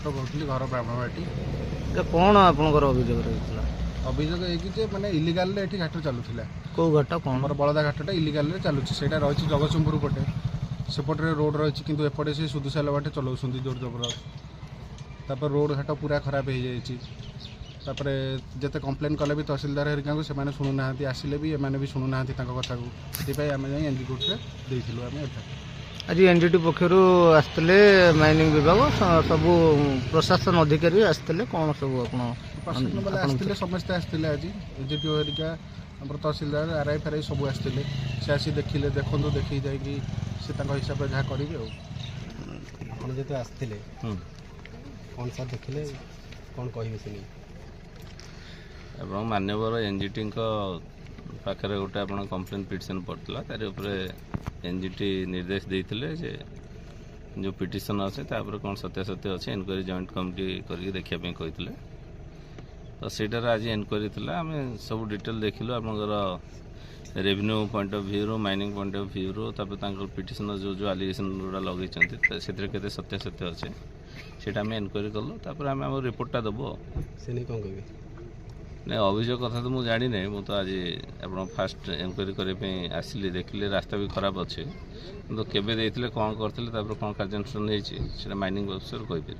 पात्र कहूँ घर ब्राह्मणबाटी। कौन आपंकर अभियोग रही अभियोग ये मैंने इलिगाल ये घाट चलुला कौ घाट कौन आमर बलदा घाटा इलिगाल चलुची से रही जगतसिंहपुर पटे सेपटे रोड रही कि एपटे से सुदुसाल बाटे चलाऊँ जोर जबरदस्त तापर रोड घाट पूरा खराब हो जापर जिते कम्प्लेन कले भी तहसिलदार हरिका से शुणुना आसिले भी एम भी शुणुना कथा को ये आम जाए एनजी कोर्टे देलु आम एफआईआर। आज एनजीटी पक्षर आसते माइनिंग विभाग सब प्रशासन अधिकारी आसते कौन सब प्रशासन वाले आसते समस्ते आसते आज एनजीटी हरिका आम तहसिलदार आरआई फेराई सब आसते से आसी देखिले देखो देखी जाकि हिसाब से जहाँ करेंगे जो आसते कौन सर देखिले कौन कहे से नहीं एवं मान्यवर एनजीटी पाखे गोटे आप कम्प्लेन पिटिशन पड़ता तार एनजीटी निर्देश देते जे जो पिटिशन अच्छे तापर कौन सत्यासत्य अच्छे इनक्वारी जॉइंट कमिटी करके देखापी कहते तो सेटार आज इनक्वारी थी आम सब डिटेल देखिलु आपंकर revenue point of view mining point of view तापर पिटिशन जो जो आलिगेसन गुड़ा लगे से सत्यासत्य अच्छे से आम इनक्वारी कलु तापर आम रिपोर्टा देवु से नहीं कौन कहे नहीं अभियोग कथा तो मुझे जानी नहीं मुझे आज आप फास्ट इनक्वारी करने आसिली देखिले रास्ता भी खराब अच्छे तो केवे देते कौन करते कौन कार्यानुष्ठान होती माइनिंग अफिसर कहीपर।